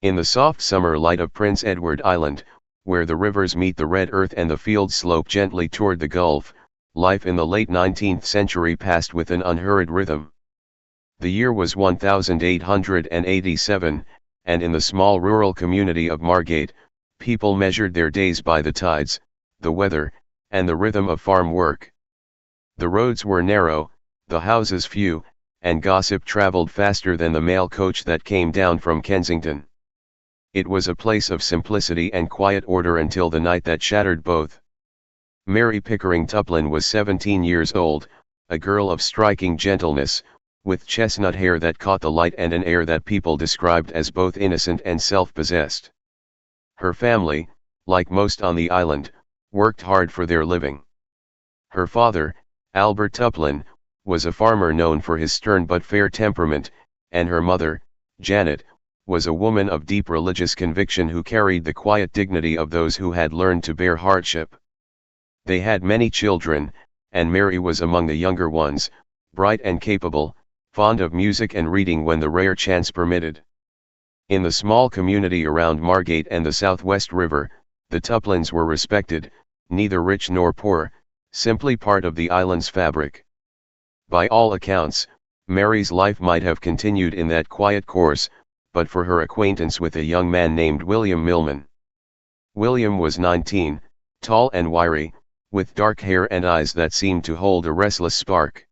In the soft summer light of Prince Edward Island, where the rivers meet the red earth and the fields slope gently toward the Gulf, life in the late 19th century passed with an unhurried rhythm. The year was 1887, and in the small rural community of Margate, people measured their days by the tides, the weather, and the rhythm of farm work. The roads were narrow, the houses few, and gossip traveled faster than the mail coach that came down from Kensington. It was a place of simplicity and quiet order until the night that shattered both. Mary Pickering Tuplin was 17 years old, a girl of striking gentleness, with chestnut hair that caught the light and an air that people described as both innocent and self-possessed. Her family, like most on the island, worked hard for their living. Her father, Albert Tuplin, was a farmer known for his stern but fair temperament, and her mother, Janet, was a woman of deep religious conviction who carried the quiet dignity of those who had learned to bear hardship. They had many children, and Mary was among the younger ones, bright and capable, fond of music and reading when the rare chance permitted. In the small community around Margate and the Southwest River, the Tuplins were respected, neither rich nor poor, simply part of the island's fabric. By all accounts, Mary's life might have continued in that quiet course, but for her acquaintance with a young man named William Millman. William was 19, tall and wiry, with dark hair and eyes that seemed to hold a restless spark.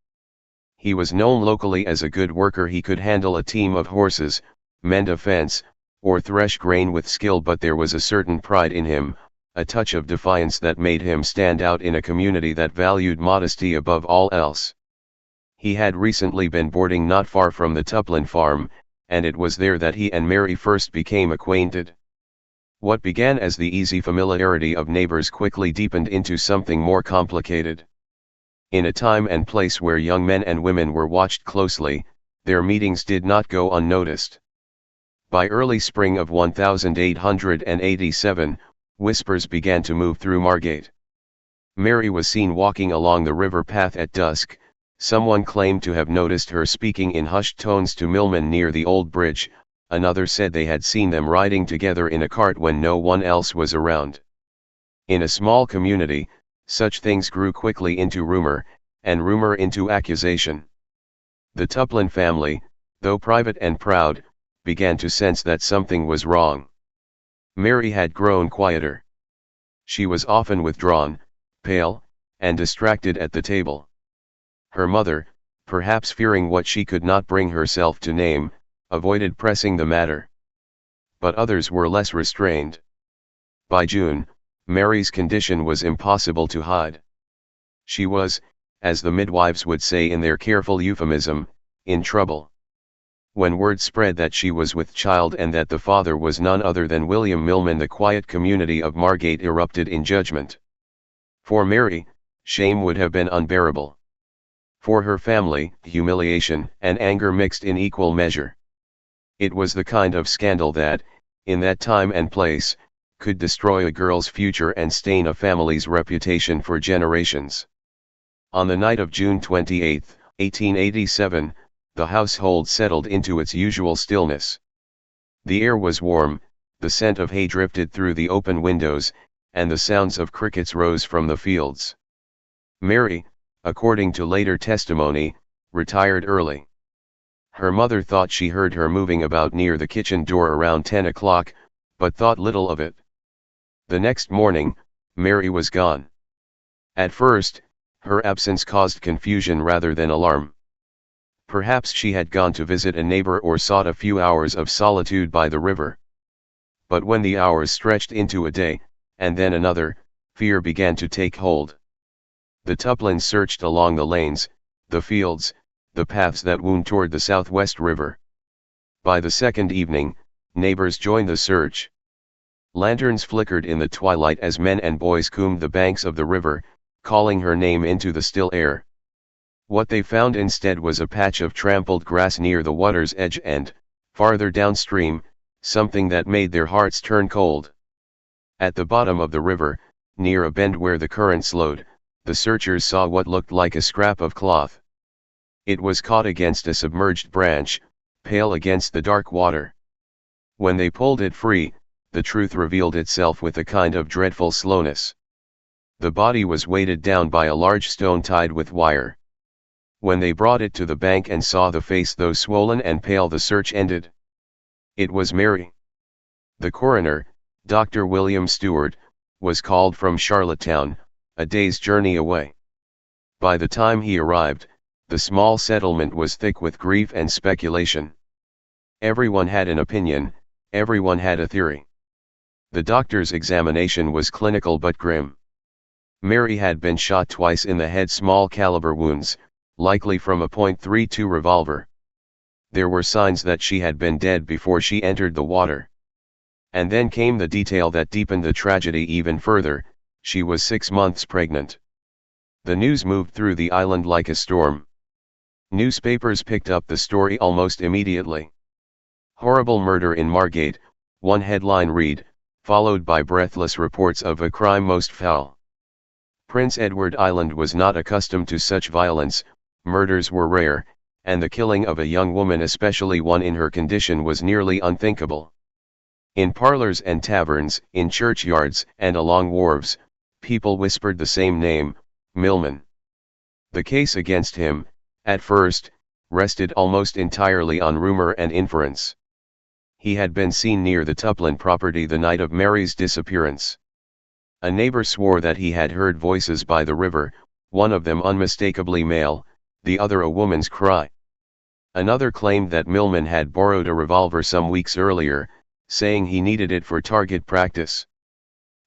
He was known locally as a good worker. He could handle a team of horses, mend a fence, or thresh grain with skill, but there was a certain pride in him, a touch of defiance that made him stand out in a community that valued modesty above all else. He had recently been boarding not far from the Tuplin farm, and it was there that he and Mary first became acquainted. What began as the easy familiarity of neighbors quickly deepened into something more complicated. In a time and place where young men and women were watched closely, their meetings did not go unnoticed. By early spring of 1887, whispers began to move through Margate. Mary was seen walking along the river path at dusk. Someone claimed to have noticed her speaking in hushed tones to Millman near the old bridge, another said they had seen them riding together in a cart when no one else was around. In a small community, such things grew quickly into rumor, and rumor into accusation. The Tuplin family, though private and proud, began to sense that something was wrong. Mary had grown quieter. She was often withdrawn, pale, and distracted at the table. Her mother, perhaps fearing what she could not bring herself to name, avoided pressing the matter. But others were less restrained. By June, Mary's condition was impossible to hide. She was, as the midwives would say in their careful euphemism, in trouble. When word spread that she was with child and that the father was none other than William Millman, the quiet community of Margate erupted in judgment. For Mary, shame would have been unbearable. For her family, humiliation and anger mixed in equal measure. It was the kind of scandal that, in that time and place, could destroy a girl's future and stain a family's reputation for generations. On the night of June 28, 1887, the household settled into its usual stillness. The air was warm, the scent of hay drifted through the open windows, and the sounds of crickets rose from the fields. Mary, according to later testimony, retired early. Her mother thought she heard her moving about near the kitchen door around 10 o'clock, but thought little of it. The next morning, Mary was gone. At first, her absence caused confusion rather than alarm. Perhaps she had gone to visit a neighbor or sought a few hours of solitude by the river. But when the hours stretched into a day, and then another, fear began to take hold. The Tuplins searched along the lanes, the fields, the paths that wound toward the Southwest River. By the second evening, neighbors joined the search. Lanterns flickered in the twilight as men and boys combed the banks of the river, calling her name into the still air. What they found instead was a patch of trampled grass near the water's edge and, farther downstream, something that made their hearts turn cold. At the bottom of the river, near a bend where the current slowed, the searchers saw what looked like a scrap of cloth. It was caught against a submerged branch, pale against the dark water. When they pulled it free, the truth revealed itself with a kind of dreadful slowness. The body was weighted down by a large stone tied with wire. When they brought it to the bank and saw the face, though swollen and pale, the search ended. It was Mary. The coroner, Dr. William Stewart, was called from Charlottetown, a day's journey away. By the time he arrived, the small settlement was thick with grief and speculation. Everyone had an opinion, everyone had a theory. The doctor's examination was clinical but grim. Mary had been shot twice in the head, small caliber wounds, likely from a .32 revolver. There were signs that she had been dead before she entered the water. And then came the detail that deepened the tragedy even further: she was 6 months pregnant. The news moved through the island like a storm. Newspapers picked up the story almost immediately. "Horrible murder in Margate," one headline read, followed by breathless reports of a crime most foul. Prince Edward Island was not accustomed to such violence, murders were rare, and the killing of a young woman, especially one in her condition, was nearly unthinkable. In parlors and taverns, in churchyards and along wharves, people whispered the same name, Millman. The case against him, at first, rested almost entirely on rumor and inference. He had been seen near the Tuplin property the night of Mary's disappearance. A neighbor swore that he had heard voices by the river, one of them unmistakably male, the other a woman's cry. Another claimed that Millman had borrowed a revolver some weeks earlier, saying he needed it for target practice.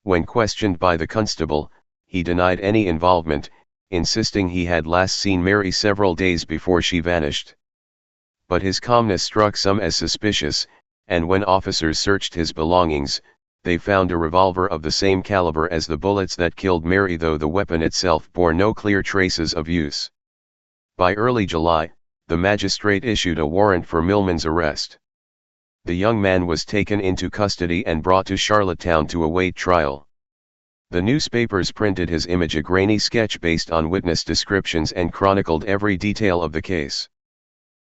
When questioned by the constable, he denied any involvement, insisting he had last seen Mary several days before she vanished. But his calmness struck some as suspicious, and when officers searched his belongings, they found a revolver of the same caliber as the bullets that killed Mary, though the weapon itself bore no clear traces of use. By early July, the magistrate issued a warrant for Millman's arrest. The young man was taken into custody and brought to Charlottetown to await trial. The newspapers printed his image, a grainy sketch based on witness descriptions, and chronicled every detail of the case.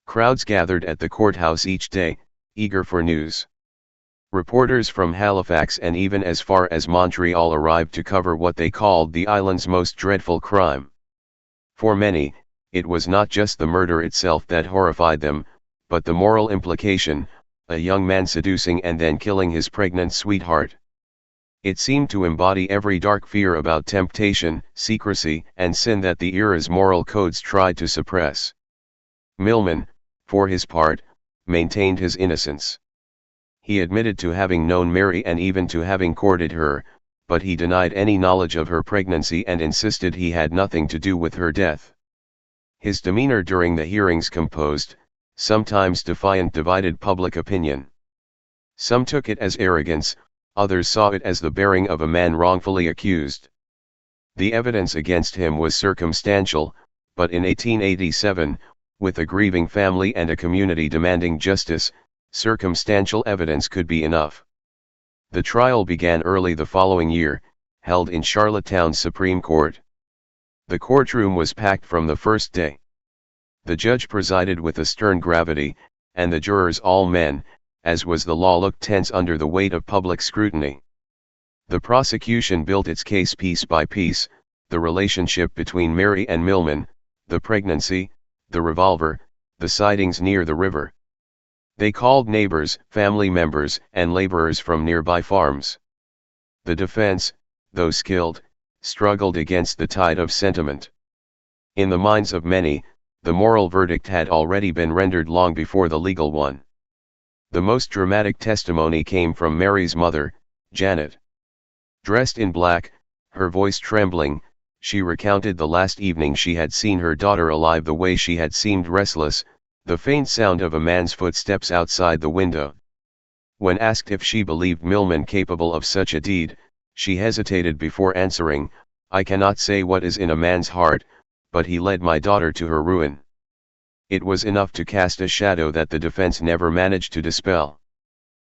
Crowds gathered at the courthouse each day, eager for news. Reporters from Halifax and even as far as Montreal arrived to cover what they called the island's most dreadful crime. For many, it was not just the murder itself that horrified them, but the moral implication: a young man seducing and then killing his pregnant sweetheart. It seemed to embody every dark fear about temptation, secrecy, and sin that the era's moral codes tried to suppress. Millman, for his part, maintained his innocence. He admitted to having known Mary and even to having courted her, but he denied any knowledge of her pregnancy and insisted he had nothing to do with her death. His demeanor during the hearings composed, sometimes defiant, divided public opinion. Some took it as arrogance, others saw it as the bearing of a man wrongfully accused. The evidence against him was circumstantial, but in 1887, with a grieving family and a community demanding justice, circumstantial evidence could be enough. The trial began early the following year, held in Charlottetown's Supreme Court. The courtroom was packed from the first day. The judge presided with a stern gravity, and the jurors, all men, as was the law, looked tense under the weight of public scrutiny. The prosecution built its case piece by piece: the relationship between Mary and Millman, the pregnancy, the revolver, the sightings near the river. They called neighbors, family members, and laborers from nearby farms. The defense, though skilled, struggled against the tide of sentiment. In the minds of many, the moral verdict had already been rendered long before the legal one. The most dramatic testimony came from Mary's mother, Janet. Dressed in black, her voice trembling, she recounted the last evening she had seen her daughter alive, the way she had seemed restless, the faint sound of a man's footsteps outside the window. When asked if she believed Millman capable of such a deed, she hesitated before answering, "I cannot say what is in a man's heart, but he led my daughter to her ruin." It was enough to cast a shadow that the defense never managed to dispel.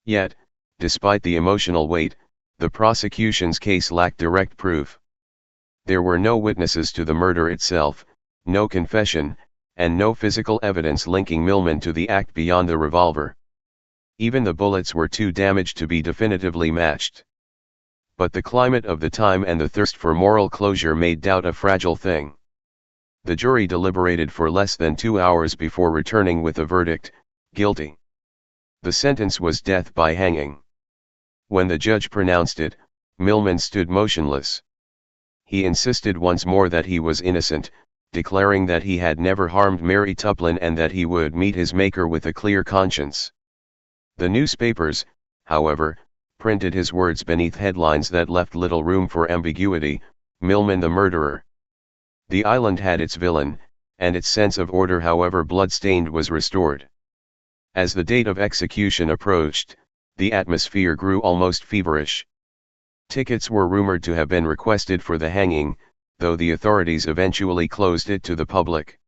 Yet, despite the emotional weight, the prosecution's case lacked direct proof. There were no witnesses to the murder itself, no confession, and no physical evidence linking Millman to the act beyond the revolver. Even the bullets were too damaged to be definitively matched. But the climate of the time and the thirst for moral closure made doubt a fragile thing. The jury deliberated for less than 2 hours before returning with a verdict, guilty. The sentence was death by hanging. When the judge pronounced it, Millman stood motionless. He insisted once more that he was innocent, declaring that he had never harmed Mary Tuplin and that he would meet his maker with a clear conscience. The newspapers, however, printed his words beneath headlines that left little room for ambiguity: Millman the murderer. The island had its villain, and its sense of order, however blood-stained, was restored. As the date of execution approached, the atmosphere grew almost feverish. Tickets were rumored to have been requested for the hanging, though the authorities eventually closed it to the public.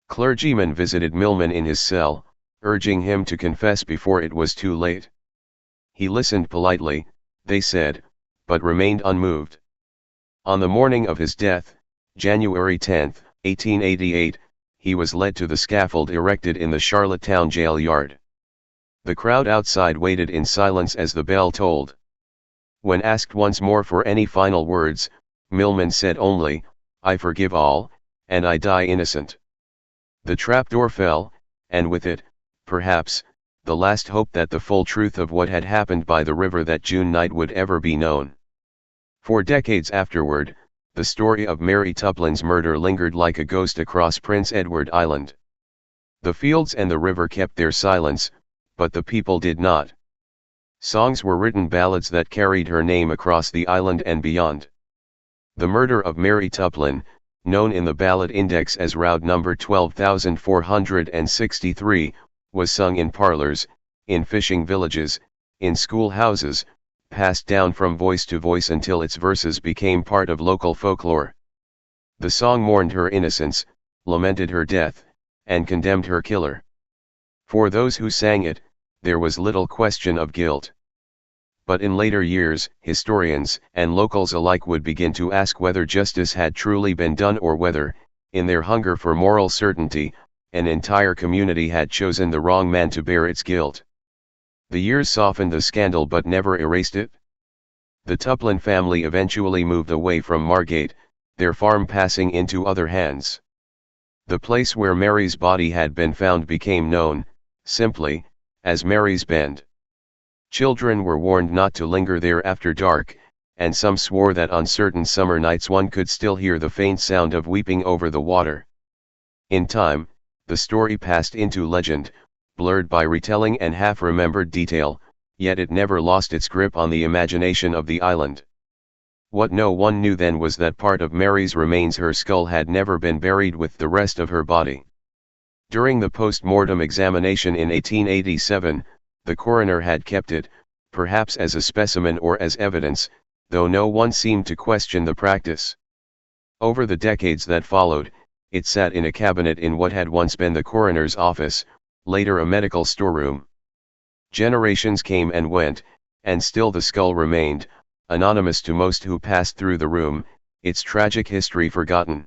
Clergymen visited Millman in his cell, urging him to confess before it was too late. He listened politely, they said, but remained unmoved. On the morning of his death, January 10, 1888, he was led to the scaffold erected in the Charlottetown jail yard. The crowd outside waited in silence as the bell tolled. When asked once more for any final words, Millman said only, "I forgive all, and I die innocent." The trapdoor fell, and with it, perhaps, the last hope that the full truth of what had happened by the river that June night would ever be known. For decades afterward, the story of Mary Tuplin's murder lingered like a ghost across Prince Edward Island. The fields and the river kept their silence, but the people did not. Songs were written, ballads that carried her name across the island and beyond. The Murder of Mary Tuplin, known in the ballad index as Round number 12463, was sung in parlors, in fishing villages, in schoolhouses, passed down from voice to voice until its verses became part of local folklore. The song mourned her innocence, lamented her death, and condemned her killer. For those who sang it, there was little question of guilt. But in later years, historians and locals alike would begin to ask whether justice had truly been done, or whether, in their hunger for moral certainty, an entire community had chosen the wrong man to bear its guilt. The years softened the scandal but never erased it. The Tuplin family eventually moved away from Margate, their farm passing into other hands. The place where Mary's body had been found became known, simply, as Mary's Bend. Children were warned not to linger there after dark, and some swore that on certain summer nights one could still hear the faint sound of weeping over the water. In time, the story passed into legend, blurred by retelling and half-remembered detail, yet it never lost its grip on the imagination of the island. What no one knew then was that part of Mary's remains, her skull, had never been buried with the rest of her body. During the post-mortem examination in 1887, the coroner had kept it, perhaps as a specimen or as evidence, though no one seemed to question the practice. Over the decades that followed, it sat in a cabinet in what had once been the coroner's office, later a medical storeroom. Generations came and went, and still the skull remained, anonymous to most who passed through the room, its tragic history forgotten.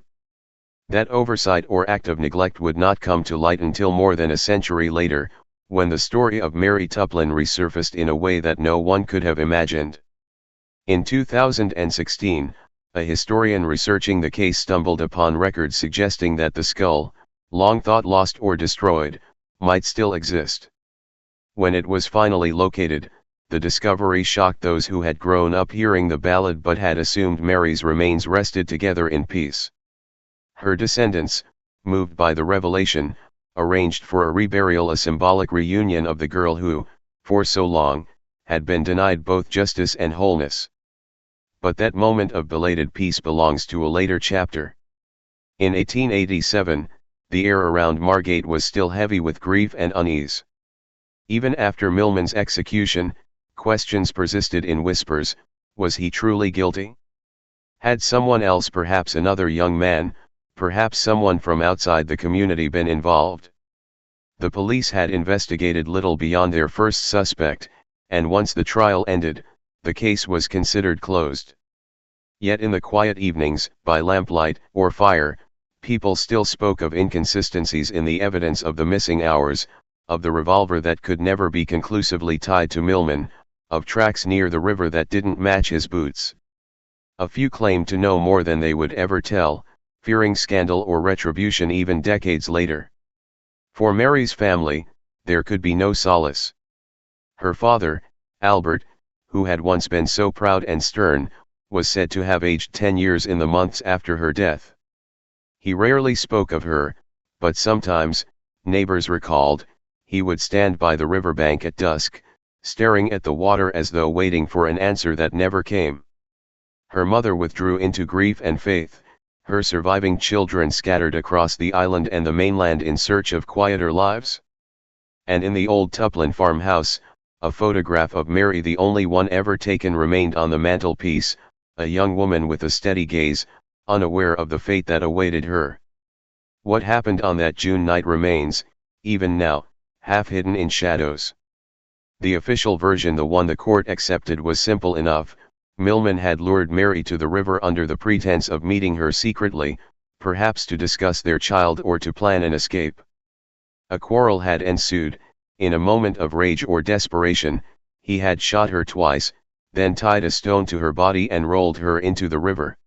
That oversight or act of neglect would not come to light until more than a century later, when the story of Mary Tuplin resurfaced in a way that no one could have imagined. In 2016, a historian researching the case stumbled upon records suggesting that the skull, long thought lost or destroyed, might still exist. When it was finally located, the discovery shocked those who had grown up hearing the ballad but had assumed Mary's remains rested together in peace. Her descendants, moved by the revelation, arranged for a reburial, a symbolic reunion of the girl who, for so long, had been denied both justice and wholeness. But that moment of belated peace belongs to a later chapter. In 1887, the air around Margate was still heavy with grief and unease. Even after Millman's execution, questions persisted in whispers: was he truly guilty? Had someone else, perhaps another young man, perhaps someone from outside the community, been involved? The police had investigated little beyond their first suspect, and once the trial ended, the case was considered closed. Yet in the quiet evenings, by lamplight or fire, people still spoke of inconsistencies in the evidence of the missing hours, of the revolver that could never be conclusively tied to Millman, of tracks near the river that didn't match his boots. A few claimed to know more than they would ever tell, fearing scandal or retribution even decades later. For Mary's family, there could be no solace. Her father, Albert, who had once been so proud and stern, was said to have aged 10 years in the months after her death. He rarely spoke of her, but sometimes, neighbors recalled, he would stand by the riverbank at dusk, staring at the water as though waiting for an answer that never came. Her mother withdrew into grief and faith, her surviving children scattered across the island and the mainland in search of quieter lives. And in the old Tuplin farmhouse, a photograph of Mary, the only one ever taken, remained on the mantelpiece, a young woman with a steady gaze, unaware of the fate that awaited her. What happened on that June night remains, even now, half hidden in shadows. The official version, the one the court accepted, was simple enough. Millman had lured Mary to the river under the pretense of meeting her secretly, perhaps to discuss their child or to plan an escape. A quarrel had ensued. In a moment of rage or desperation, he had shot her twice, then tied a stone to her body and rolled her into the river.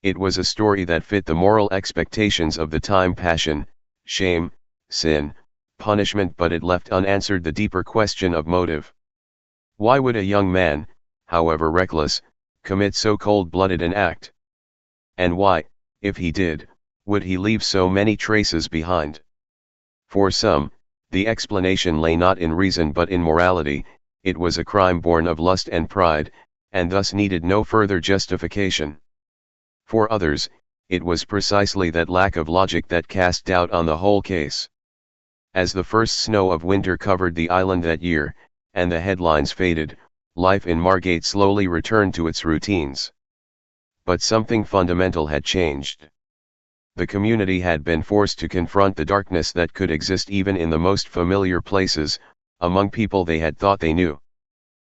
It was a story that fit the moral expectations of the time: passion, shame, sin, punishment, but it left unanswered the deeper question of motive. Why would a young man, however reckless, commit so cold-blooded an act? And why, if he did, would he leave so many traces behind? For some, the explanation lay not in reason but in morality. It was a crime born of lust and pride, and thus needed no further justification. For others, it was precisely that lack of logic that cast doubt on the whole case. As the first snow of winter covered the island that year, and the headlines faded, life in Margate slowly returned to its routines. But something fundamental had changed. The community had been forced to confront the darkness that could exist even in the most familiar places, among people they had thought they knew.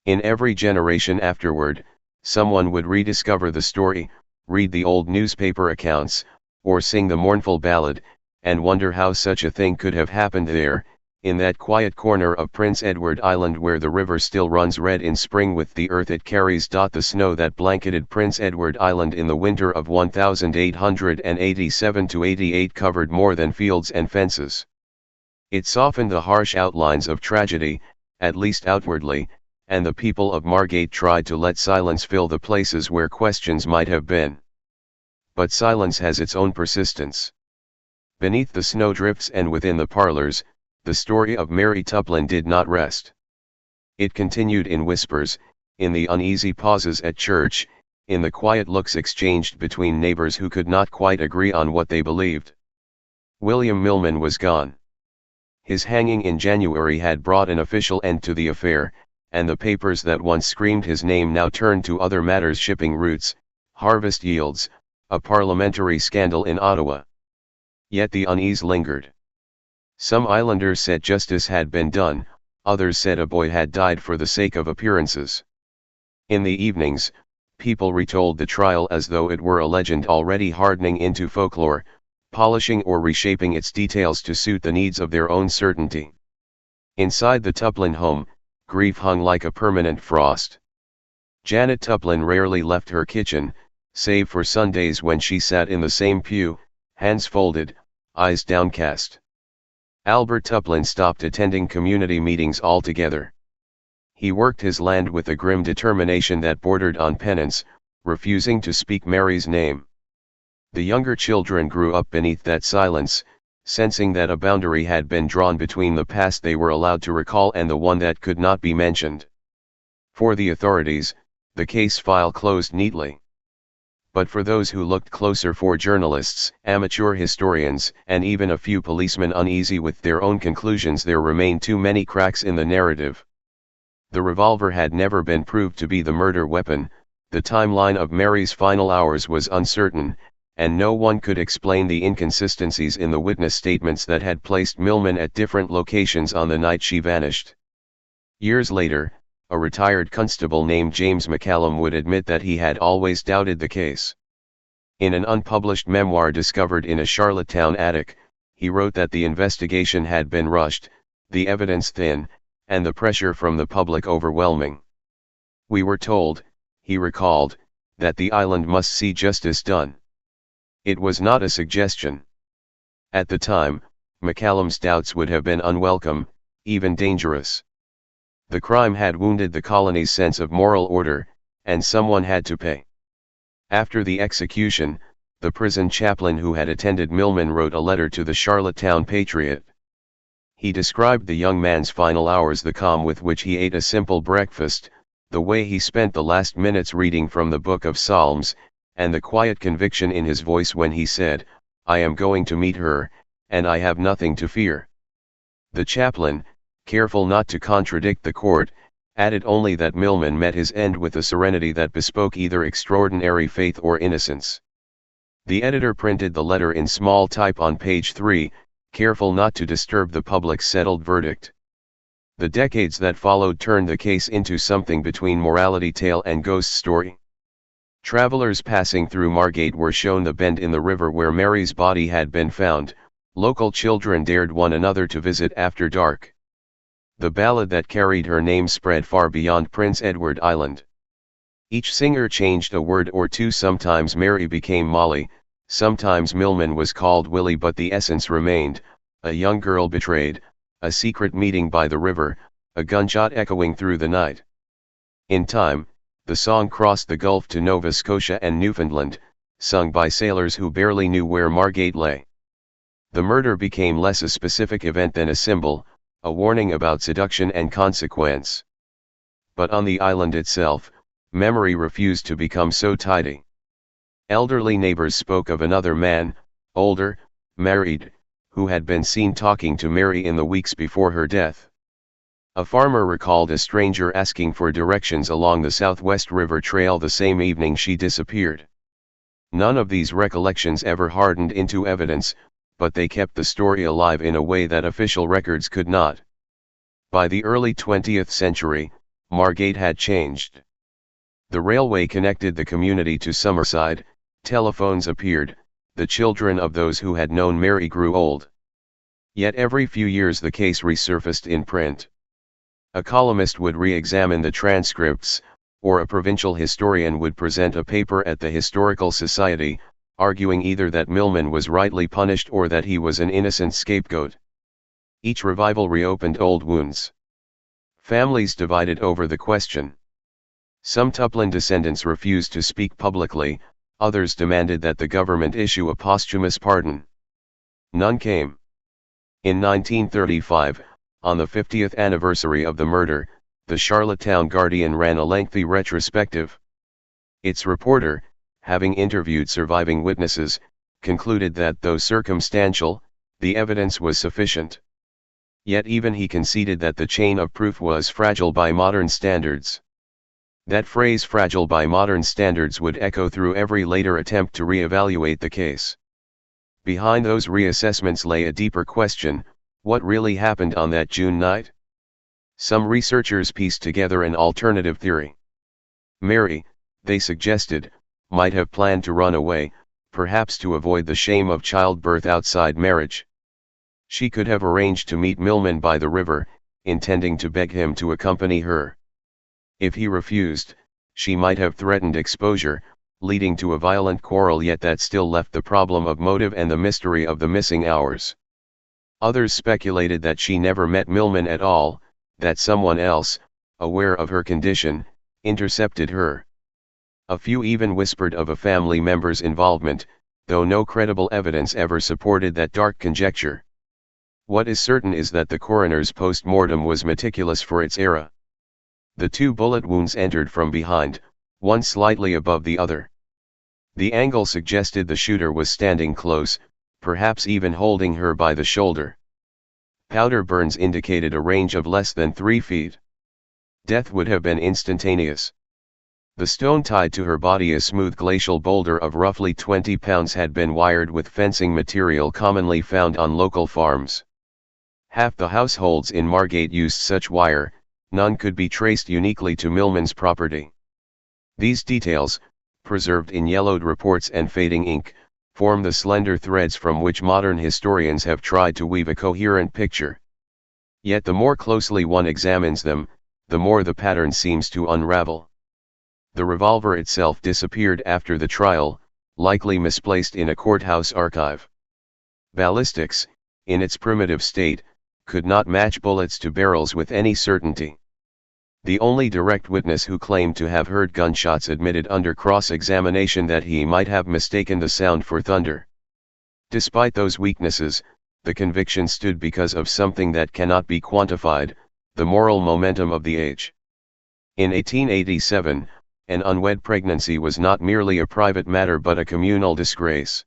In every generation afterward, someone would rediscover the story, read the old newspaper accounts, or sing the mournful ballad, and wonder how such a thing could have happened there, in that quiet corner of Prince Edward Island where the river still runs red in spring with the earth it carries. The snow that blanketed Prince Edward Island in the winter of 1887–88 covered more than fields and fences. It softened the harsh outlines of tragedy, at least outwardly, and the people of Margate tried to let silence fill the places where questions might have been. But silence has its own persistence. Beneath the snowdrifts and within the parlors, the story of Mary Tuplin did not rest. It continued in whispers, in the uneasy pauses at church, in the quiet looks exchanged between neighbors who could not quite agree on what they believed. William Millman was gone. His hanging in January had brought an official end to the affair, and the papers that once screamed his name now turned to other matters: shipping routes, harvest yields, a parliamentary scandal in Ottawa. Yet the unease lingered. Some islanders said justice had been done, others said a boy had died for the sake of appearances. In the evenings, people retold the trial as though it were a legend already hardening into folklore, polishing or reshaping its details to suit the needs of their own certainty. Inside the Tuplin home, grief hung like a permanent frost. Janet Tuplin rarely left her kitchen, save for Sundays when she sat in the same pew, hands folded, eyes downcast. Albert Tuplin stopped attending community meetings altogether. He worked his land with a grim determination that bordered on penance, refusing to speak Mary's name. The younger children grew up beneath that silence, sensing that a boundary had been drawn between the past they were allowed to recall and the one that could not be mentioned. For the authorities, the case file closed neatly. But for those who looked closer, for journalists, amateur historians, and even a few policemen uneasy with their own conclusions, there remained too many cracks in the narrative. The revolver had never been proved to be the murder weapon, the timeline of Mary's final hours was uncertain, and no one could explain the inconsistencies in the witness statements that had placed Millman at different locations on the night she vanished. Years later, a retired constable named James McCallum would admit that he had always doubted the case. In an unpublished memoir discovered in a Charlottetown attic, he wrote that the investigation had been rushed, the evidence thin, and the pressure from the public overwhelming. We were told, he recalled, that the island must see justice done. It was not a suggestion. At the time, McCallum's doubts would have been unwelcome, even dangerous. The crime had wounded the colony's sense of moral order, and someone had to pay. After the execution, the prison chaplain who had attended Millman wrote a letter to the Charlottetown Patriot. He described the young man's final hours, the calm with which he ate a simple breakfast, the way he spent the last minutes reading from the Book of Psalms, and the quiet conviction in his voice when he said, "I am going to meet her, and I have nothing to fear." The chaplain, careful not to contradict the court, added only that Millman met his end with a serenity that bespoke either extraordinary faith or innocence. The editor printed the letter in small type on page 3, careful not to disturb the public's settled verdict. The decades that followed turned the case into something between morality tale and ghost story. Travelers passing through Margate were shown the bend in the river where Mary's body had been found. Local children dared one another to visit after dark. The ballad that carried her name spread far beyond Prince Edward Island. Each singer changed a word or two. Sometimes Mary became Molly, sometimes Millman was called Willie, but the essence remained: a young girl betrayed, a secret meeting by the river, a gunshot echoing through the night. In time, the song crossed the Gulf to Nova Scotia and Newfoundland, sung by sailors who barely knew where Margate lay. The murder became less a specific event than a symbol, a warning about seduction and consequence. But on the island itself, memory refused to become so tidy. Elderly neighbors spoke of another man, older, married, who had been seen talking to Mary in the weeks before her death. A farmer recalled a stranger asking for directions along the Southwest River Trail the same evening she disappeared. None of these recollections ever hardened into evidence, but they kept the story alive in a way that official records could not. By the early 20th century, Margate had changed. The railway connected the community to Summerside, telephones appeared, the children of those who had known Mary grew old. Yet every few years the case resurfaced in print. A columnist would re-examine the transcripts, or a provincial historian would present a paper at the Historical Society, arguing either that Millman was rightly punished or that he was an innocent scapegoat. Each revival reopened old wounds. Families divided over the question. Some Tuplin descendants refused to speak publicly, others demanded that the government issue a posthumous pardon. None came. In 1935, on the 50th anniversary of the murder, the Charlottetown Guardian ran a lengthy retrospective. Its reporter, having interviewed surviving witnesses, concluded that though circumstantial, the evidence was sufficient. Yet even he conceded that the chain of proof was fragile by modern standards. That phrase, fragile by modern standards, would echo through every later attempt to re-evaluate the case. Behind those reassessments lay a deeper question: what really happened on that June night? Some researchers pieced together an alternative theory. Mary, they suggested, might have planned to run away, perhaps to avoid the shame of childbirth outside marriage. She could have arranged to meet Millman by the river, intending to beg him to accompany her. If he refused, she might have threatened exposure, leading to a violent quarrel, yet that still left the problem of motive and the mystery of the missing hours. Others speculated that she never met Millman at all, that someone else, aware of her condition, intercepted her. A few even whispered of a family member's involvement, though no credible evidence ever supported that dark conjecture. What is certain is that the coroner's post-mortem was meticulous for its era. The two bullet wounds entered from behind, one slightly above the other. The angle suggested the shooter was standing close, perhaps even holding her by the shoulder. Powder burns indicated a range of less than 3 feet. Death would have been instantaneous. The stone tied to her body, a smooth glacial boulder of roughly 20 pounds, had been wired with fencing material commonly found on local farms. Half the households in Margate used such wire, none could be traced uniquely to Millman's property. These details, preserved in yellowed reports and fading ink, form the slender threads from which modern historians have tried to weave a coherent picture. Yet the more closely one examines them, the more the pattern seems to unravel. The revolver itself disappeared after the trial, likely misplaced in a courthouse archive. Ballistics, in its primitive state, could not match bullets to barrels with any certainty. The only direct witness who claimed to have heard gunshots admitted under cross-examination that he might have mistaken the sound for thunder. Despite those weaknesses, the conviction stood because of something that cannot be quantified, the moral momentum of the age. In 1887, an unwed pregnancy was not merely a private matter but a communal disgrace.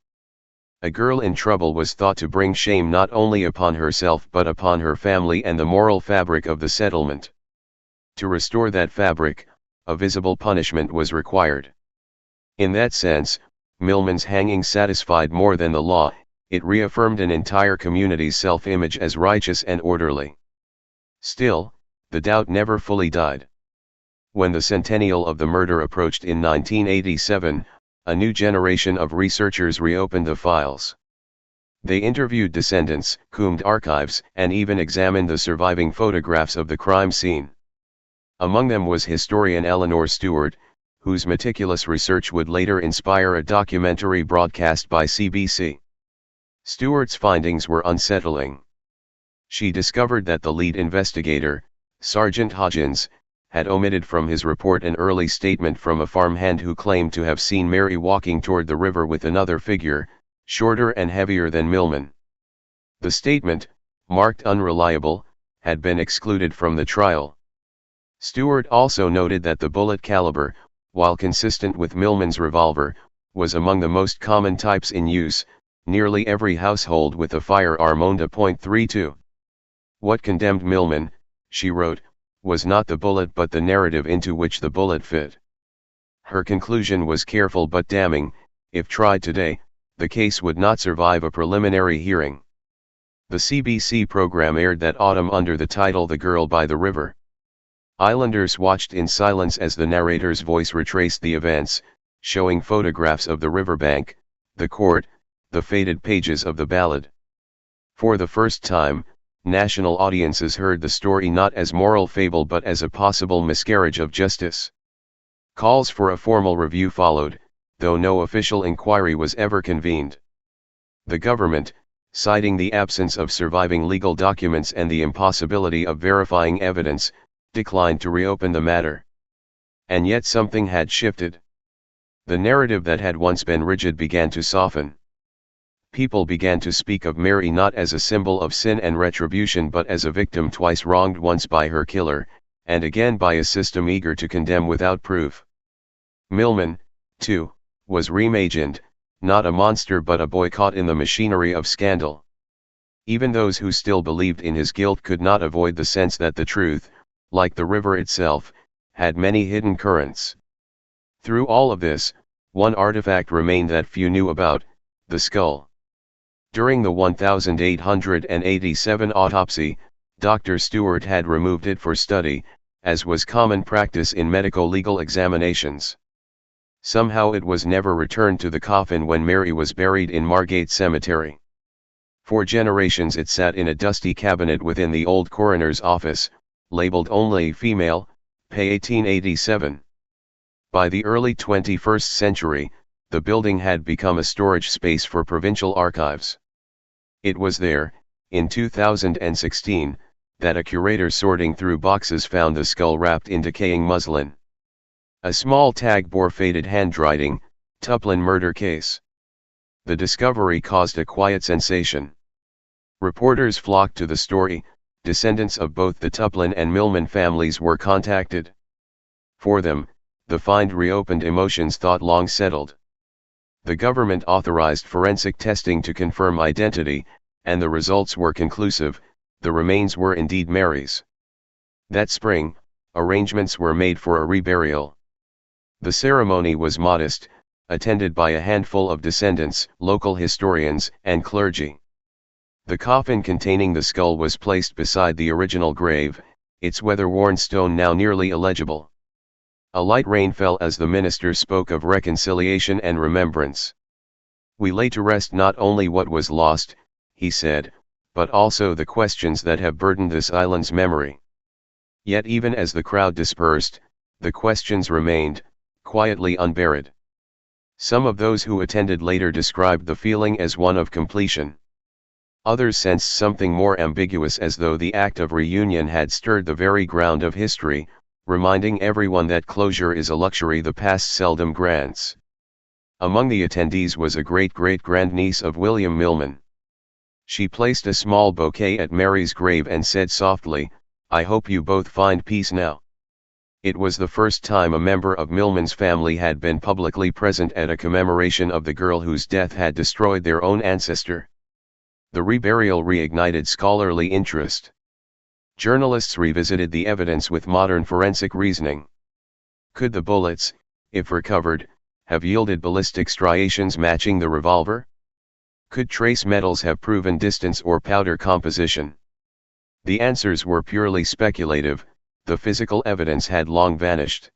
A girl in trouble was thought to bring shame not only upon herself but upon her family and the moral fabric of the settlement. To restore that fabric, a visible punishment was required. In that sense, Millman's hanging satisfied more than the law. It reaffirmed an entire community's self-image as righteous and orderly. Still, the doubt never fully died. When the centennial of the murder approached in 1987, a new generation of researchers reopened the files. They interviewed descendants, combed archives, and even examined the surviving photographs of the crime scene. Among them was historian Eleanor Stewart, whose meticulous research would later inspire a documentary broadcast by CBC. Stewart's findings were unsettling. She discovered that the lead investigator, Sergeant Hodgins, had omitted from his report an early statement from a farmhand who claimed to have seen Mary walking toward the river with another figure, shorter and heavier than Millman. The statement, marked unreliable, had been excluded from the trial. Stewart also noted that the bullet caliber, while consistent with Millman's revolver, was among the most common types in use. Nearly every household with a firearm owned a .32. What condemned Millman, she wrote, was not the bullet but the narrative into which the bullet fit. Her conclusion was careful but damning. If tried today, the case would not survive a preliminary hearing. The CBC program aired that autumn under the title The Girl by the River. Islanders watched in silence as the narrator's voice retraced the events, showing photographs of the riverbank, the court, the faded pages of the ballad. For the first time, national audiences heard the story not as moral fable but as a possible miscarriage of justice. Calls for a formal review followed, though no official inquiry was ever convened. The government, citing the absence of surviving legal documents and the impossibility of verifying evidence, declined to reopen the matter. And yet something had shifted. The narrative that had once been rigid began to soften. People began to speak of Mary not as a symbol of sin and retribution but as a victim twice wronged, once by her killer, and again by a system eager to condemn without proof. Millman, too, was reimagined, not a monster but a boy caught in the machinery of scandal. Even those who still believed in his guilt could not avoid the sense that the truth, like the river itself, had many hidden currents. Through all of this, one artifact remained that few knew about: the skull. During the 1887 autopsy, Dr. Stewart had removed it for study, as was common practice in medico-legal examinations. Somehow it was never returned to the coffin when Mary was buried in Margate Cemetery. For generations it sat in a dusty cabinet within the old coroner's office, labeled only female, pay 1887. By the early 21st century, the building had become a storage space for provincial archives. It was there, in 2016, that a curator sorting through boxes found the skull wrapped in decaying muslin. A small tag bore faded handwriting, "Tuplin murder case." The discovery caused a quiet sensation. Reporters flocked to the story. Descendants of both the Tuplin and Millman families were contacted. For them, the find reopened emotions thought long settled. The government authorized forensic testing to confirm identity, and the results were conclusive: the remains were indeed Mary's. That spring, arrangements were made for a reburial. The ceremony was modest, attended by a handful of descendants, local historians, and clergy. The coffin containing the skull was placed beside the original grave, its weather-worn stone now nearly illegible. A light rain fell as the minister spoke of reconciliation and remembrance. "We lay to rest not only what was lost," he said, but also the questions that have burdened this island's memory. Yet even as the crowd dispersed, the questions remained, quietly unburied. Some of those who attended later described the feeling as one of completion. Others sensed something more ambiguous, as though the act of reunion had stirred the very ground of history, reminding everyone that closure is a luxury the past seldom grants. Among the attendees was a great-great-grandniece of William Millman. She placed a small bouquet at Mary's grave and said softly, "I hope you both find peace now." It was the first time a member of Millman's family had been publicly present at a commemoration of the girl whose death had destroyed their own ancestor. The reburial reignited scholarly interest. Journalists revisited the evidence with modern forensic reasoning. Could the bullets, if recovered, have yielded ballistic striations matching the revolver? Could trace metals have proven distance or powder composition? The answers were purely speculative. The physical evidence had long vanished.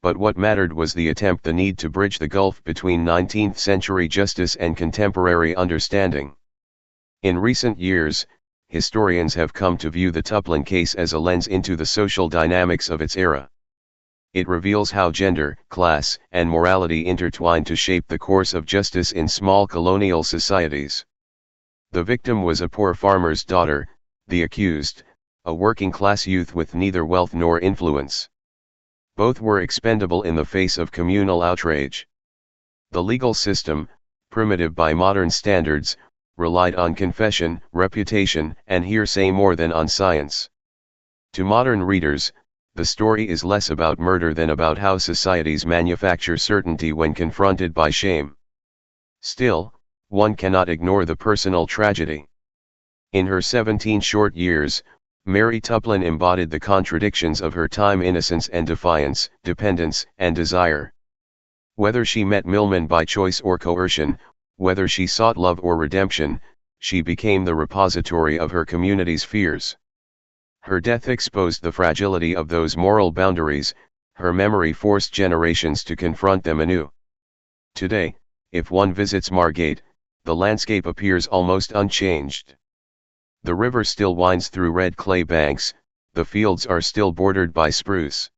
But what mattered was the attempt, the need to bridge the gulf between 19th-century justice and contemporary understanding. In recent years, historians have come to view the Tuplin case as a lens into the social dynamics of its era. It reveals how gender, class, and morality intertwine to shape the course of justice in small colonial societies. The victim was a poor farmer's daughter, the accused, a working-class youth with neither wealth nor influence. Both were expendable in the face of communal outrage. The legal system, primitive by modern standards, relied on confession, reputation, and hearsay more than on science. To modern readers, the story is less about murder than about how societies manufacture certainty when confronted by shame. Still, one cannot ignore the personal tragedy. In her 17 short years, Mary Tuplin embodied the contradictions of her time: innocence and defiance, dependence and desire. Whether she met Millman by choice or coercion, whether she sought love or redemption, she became the repository of her community's fears. Her death exposed the fragility of those moral boundaries, her memory forced generations to confront them anew. Today, if one visits Margate, the landscape appears almost unchanged. The river still winds through red clay banks, the fields are still bordered by spruce.